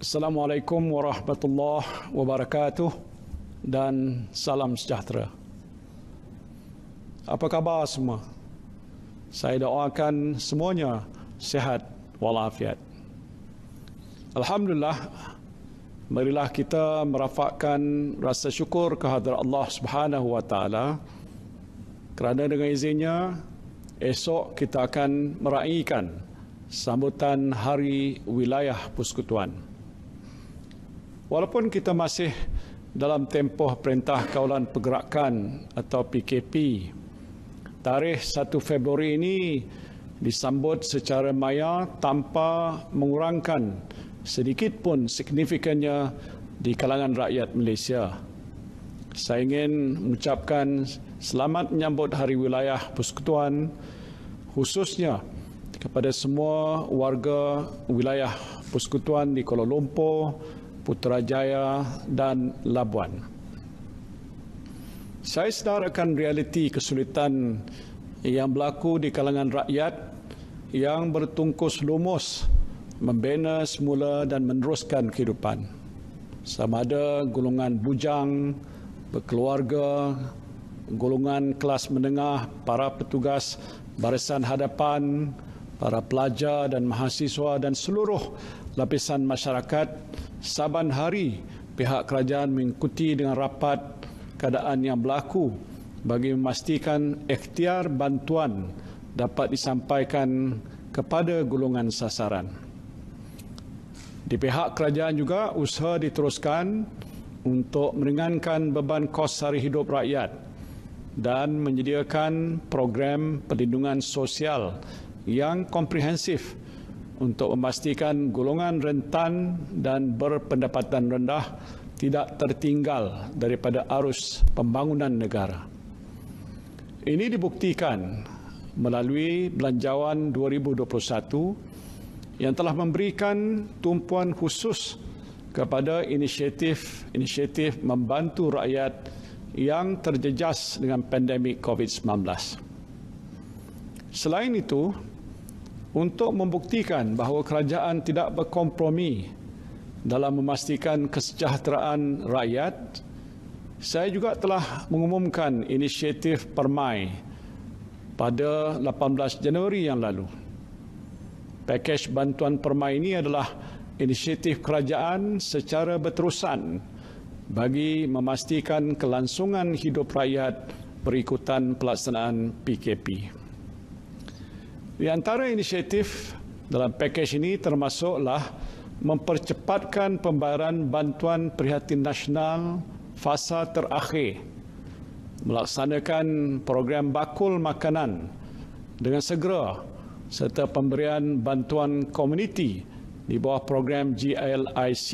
Assalamualaikum warahmatullahi wabarakatuh dan salam sejahtera. Apa khabar semua? Saya doakan semuanya sihat walafiat. Alhamdulillah, marilah kita merafakkan rasa syukur kehadrat Allah Subhanahu wa taala kerana dengan izinnya esok kita akan meraihkan sambutan Hari Wilayah Persekutuan. Walaupun kita masih dalam tempoh Perintah Kawalan Pergerakan atau PKP, tarikh 1 Februari ini disambut secara maya tanpa mengurangkan sedikit pun signifikannya di kalangan rakyat Malaysia. Saya ingin mengucapkan selamat menyambut Hari Wilayah Persekutuan khususnya kepada semua warga wilayah Persekutuan di Kuala Lumpur, Putrajaya dan Labuan. Saya sedar akan realiti kesulitan yang berlaku di kalangan rakyat yang bertungkus lumus membina semula dan meneruskan kehidupan. Sama ada golongan bujang, berkeluarga, golongan kelas menengah, para petugas barisan hadapan, para pelajar dan mahasiswa dan seluruh lapisan masyarakat. Saban hari pihak kerajaan mengikuti dengan rapat keadaan yang berlaku bagi memastikan ikhtiar bantuan dapat disampaikan kepada golongan sasaran. Di pihak kerajaan juga usaha diteruskan untuk meringankan beban kos sara hidup rakyat dan menyediakan program perlindungan sosial yang komprehensif untuk memastikan golongan rentan dan berpendapatan rendah tidak tertinggal daripada arus pembangunan negara. Ini dibuktikan melalui Belanjawan 2021 yang telah memberikan tumpuan khusus kepada inisiatif membantu rakyat yang terjejas dengan pandemik COVID-19. Selain itu, untuk membuktikan bahawa kerajaan tidak berkompromi dalam memastikan kesejahteraan rakyat, saya juga telah mengumumkan inisiatif Permai pada 18 Januari yang lalu. Pakej bantuan Permai ini adalah inisiatif kerajaan secara berterusan bagi memastikan kelangsungan hidup rakyat berikutan pelaksanaan PKP. Di antara inisiatif dalam pakej ini termasuklah mempercepatkan pembayaran bantuan prihatin nasional fasa terakhir, melaksanakan program bakul makanan dengan segera serta pemberian bantuan komuniti di bawah program GLC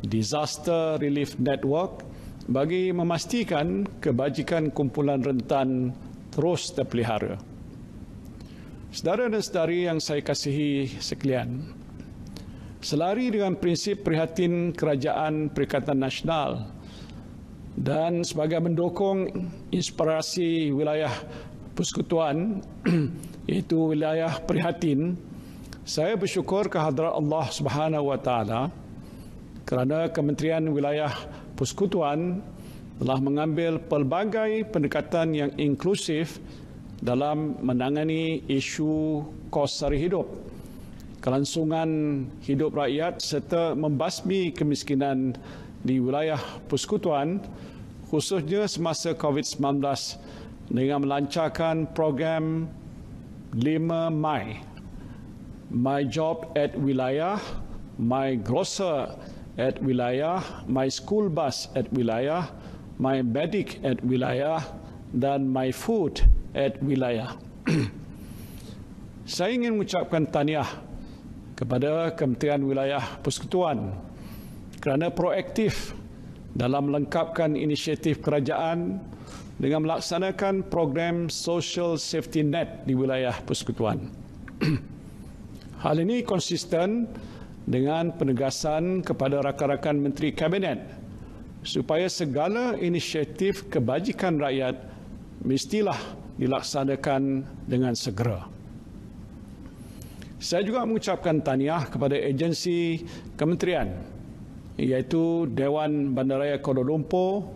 Disaster Relief Network bagi memastikan kebajikan kumpulan rentan terus terpelihara. Saudara dan saudari yang saya kasihi sekalian, selari dengan prinsip prihatin Kerajaan Perikatan Nasional dan sebagai mendukung inspirasi wilayah persekutuan iaitu wilayah prihatin, saya bersyukur kehadrat Allah Subhanahu wa taala kerana Kementerian Wilayah Persekutuan telah mengambil pelbagai pendekatan yang inklusif dalam menangani isu kos sara hidup, kelangsungan hidup rakyat serta membasmi kemiskinan di wilayah persekutuan khususnya semasa COVID-19 dengan melancarkan program 5 My. My Job at Wilayah, My Grocer at Wilayah, My School Bus at Wilayah, My Medic at Wilayah dan My Food at Wilayah. Saya ingin mengucapkan tahniah kepada Kementerian Wilayah Persekutuan kerana proaktif dalam melengkapkan inisiatif kerajaan dengan melaksanakan program Social Safety Net di wilayah persekutuan. Hal ini konsisten dengan penegasan kepada rakan-rakan Menteri Kabinet supaya segala inisiatif kebajikan rakyat mestilah dilaksanakan dengan segera. Saya juga mengucapkan tahniah kepada agensi kementerian iaitu Dewan Bandaraya Kuala Lumpur,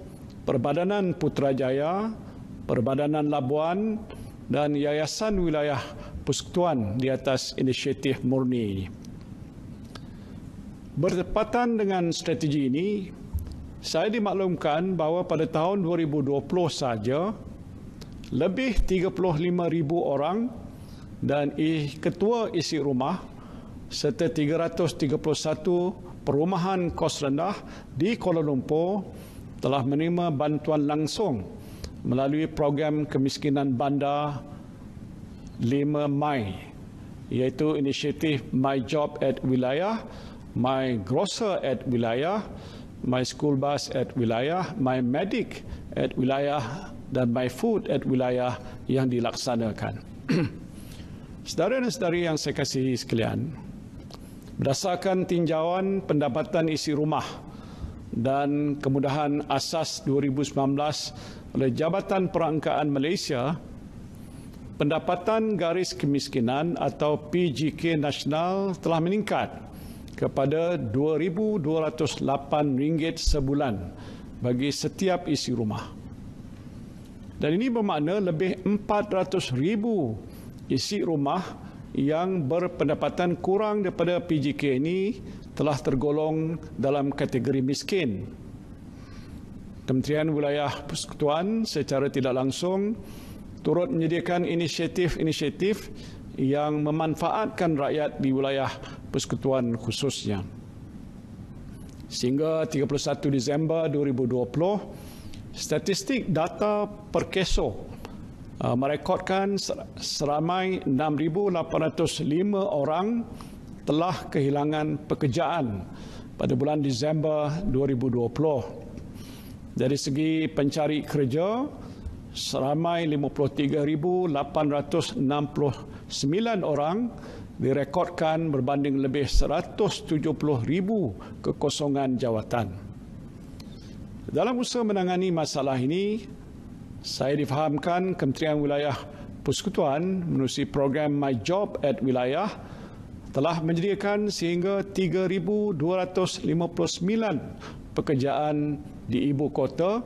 Perbadanan Putrajaya, Perbadanan Labuan dan Yayasan Wilayah Persekutuan di atas inisiatif murni ini. Bertepatan dengan strategi ini, saya dimaklumkan bahawa pada tahun 2020 saja, lebih 35,000 orang dan ketua isi rumah serta 331 perumahan kos rendah di Kuala Lumpur telah menerima bantuan langsung melalui program kemiskinan bandar 5 Mai, iaitu inisiatif My Job at Wilayah, My Grocer at Wilayah, My School Bus at Wilayah, My Medic at Wilayah dan My Food at Wilayah yang dilaksanakan. Saudara dan saudari yang saya kasihi sekalian, berdasarkan tinjauan pendapatan isi rumah dan kemudahan asas 2019 oleh Jabatan Perangkaan Malaysia, pendapatan garis kemiskinan atau PGK nasional telah meningkat kepada RM2,208 sebulan bagi setiap isi rumah. Dan ini bermakna lebih 400,000 isi rumah yang berpendapatan kurang daripada PGK ini telah tergolong dalam kategori miskin. Kementerian Wilayah Persekutuan secara tidak langsung turut menyediakan inisiatif-inisiatif yang memanfaatkan rakyat di wilayah persekutuan khususnya. Sehingga 31 Disember 2020, statistik data Perkeso merekodkan seramai 6,805 orang telah kehilangan pekerjaan pada bulan Disember 2020. Dari segi pencari kerja, seramai 53,869 orang direkodkan berbanding lebih 170,000 kekosongan jawatan. Dalam usaha menangani masalah ini, saya difahamkan Kementerian Wilayah Persekutuan menerusi program My Job at Wilayah telah menyediakan sehingga 3,259 pekerjaan di ibu kota,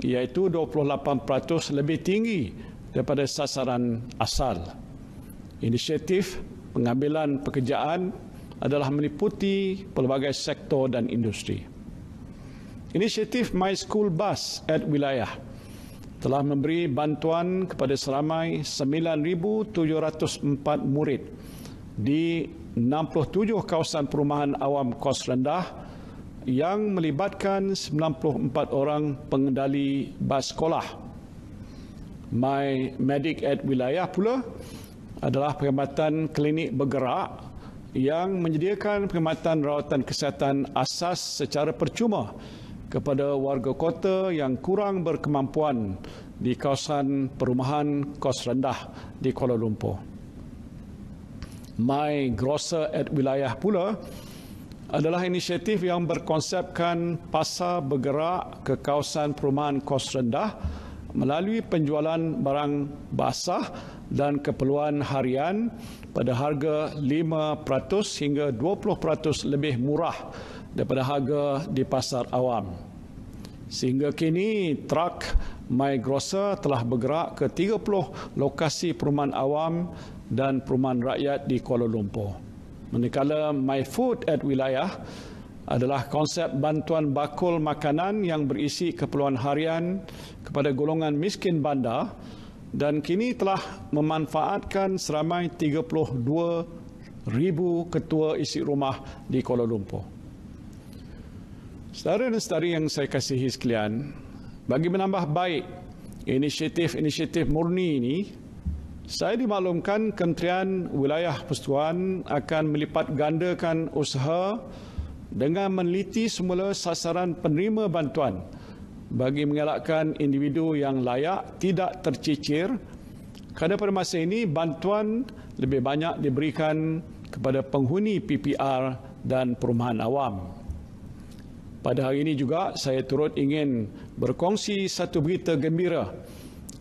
iaitu 28% lebih tinggi daripada sasaran asal. Inisiatif pengambilan pekerjaan adalah meliputi pelbagai sektor dan industri. Inisiatif My School Bus at Wilayah telah memberi bantuan kepada seramai 9,704 murid di 67 kawasan perumahan awam kos rendah yang melibatkan 94 orang pengendali bas sekolah. My Medic at Wilayah pula adalah perkhidmatan klinik bergerak yang menyediakan perkhidmatan rawatan kesihatan asas secara percuma kepada warga kota yang kurang berkemampuan di kawasan perumahan kos rendah di Kuala Lumpur. My Grocer at Wilayah pula adalah inisiatif yang berkonsepkan pasar bergerak ke kawasan perumahan kos rendah melalui penjualan barang basah dan keperluan harian pada harga 5% hingga 20% lebih murah daripada harga di pasar awam. Sehingga kini truk My Grocer telah bergerak ke 30 lokasi perumahan awam dan perumahan rakyat di Kuala Lumpur. Manakala My Food at Wilayah adalah konsep bantuan bakul makanan yang berisi keperluan harian kepada golongan miskin bandar dan kini telah memanfaatkan seramai 32,000 ketua isi rumah di Kuala Lumpur. Saudara dan saudari yang saya kasihi sekalian, bagi menambah baik inisiatif-inisiatif murni ini, saya dimaklumkan Kementerian Wilayah Persekutuan akan melipat gandakan usaha dengan meneliti semula sasaran penerima bantuan bagi mengelakkan individu yang layak tidak tercicir, kerana pada masa ini bantuan lebih banyak diberikan kepada penghuni PPR dan perumahan awam. Pada hari ini juga saya turut ingin berkongsi satu berita gembira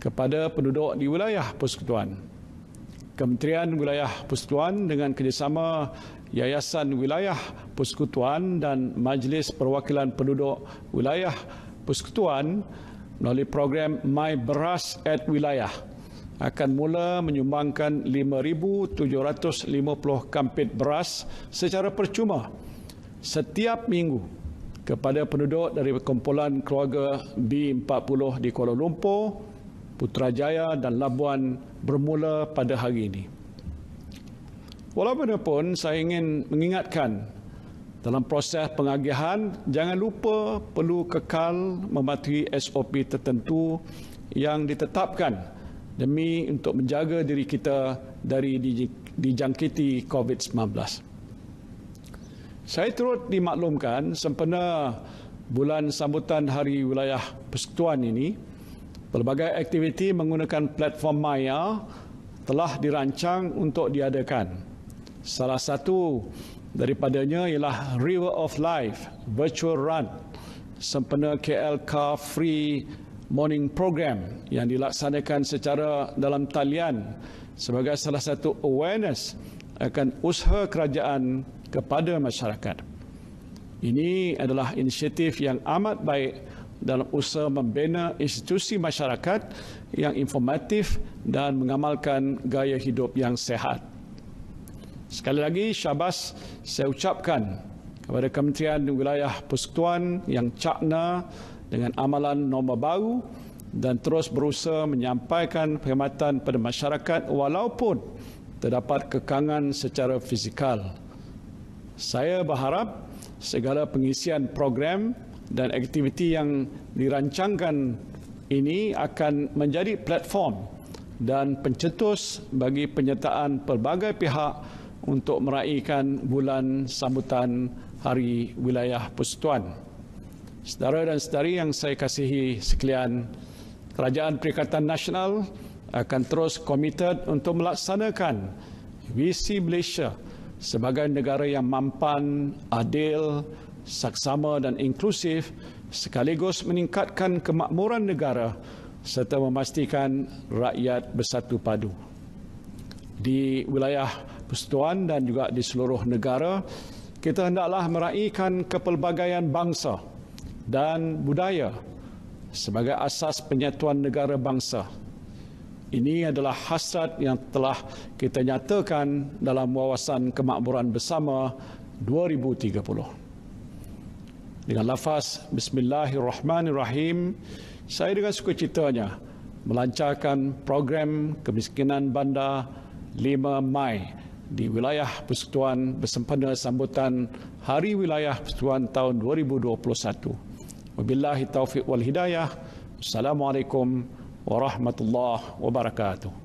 kepada penduduk di wilayah persekutuan. Kementerian Wilayah Persekutuan dengan kerjasama Yayasan Wilayah Persekutuan dan Majlis Perwakilan Penduduk Wilayah Persekutuan melalui program My Beras at Wilayah akan mula menyumbangkan 5,750 kampit beras secara percuma setiap minggu kepada penduduk dari kumpulan keluarga B40 di Kuala Lumpur, Putrajaya dan Labuan bermula pada hari ini. Walaupun saya ingin mengingatkan dalam proses pengagihan, jangan lupa perlu kekal mematuhi SOP tertentu yang ditetapkan demi untuk menjaga diri kita dari dijangkiti COVID-19. Saya turut dimaklumkan sempena bulan sambutan Hari Wilayah Persekutuan ini, pelbagai aktiviti menggunakan platform Maya telah dirancang untuk diadakan. Salah satu daripadanya ialah River of Life Virtual Run sempena KL Car Free Morning Program yang dilaksanakan secara dalam talian sebagai salah satu awareness akan usaha kerajaan kepada masyarakat. Ini adalah inisiatif yang amat baik dalam usaha membina institusi masyarakat yang informatif dan mengamalkan gaya hidup yang sehat. Sekali lagi, syabas saya ucapkan kepada Kementerian Wilayah Persekutuan yang cakna dengan amalan norma baru dan terus berusaha menyampaikan perkhidmatan pada masyarakat walaupun terdapat kekangan secara fizikal. Saya berharap segala pengisian program dan aktiviti yang dirancangkan ini akan menjadi platform dan pencetus bagi penyertaan pelbagai pihak untuk meraihkan bulan sambutan Hari Wilayah Persekutuan. Saudara dan saudari yang saya kasihi sekalian, Kerajaan Perikatan Nasional akan terus komited untuk melaksanakan visi Malaysia sebagai negara yang mampan, adil, saksama dan inklusif sekaligus meningkatkan kemakmuran negara serta memastikan rakyat bersatu padu. Di wilayah persekutuan dan juga di seluruh negara, kita hendaklah meraihkan kepelbagaian bangsa dan budaya sebagai asas penyatuan negara bangsa. Ini adalah hasrat yang telah kita nyatakan dalam Wawasan Kemakmuran Bersama 2030. Dengan lafaz Bismillahirrahmanirrahim, saya dengan sukacitanya melancarkan program kemiskinan bandar 5 Mai di wilayah persekutuan bersempena sambutan Hari Wilayah Persekutuan tahun 2021. Wabillahi taufiq wal hidayah. Assalamualaikum warahmatullahi wabarakatuh.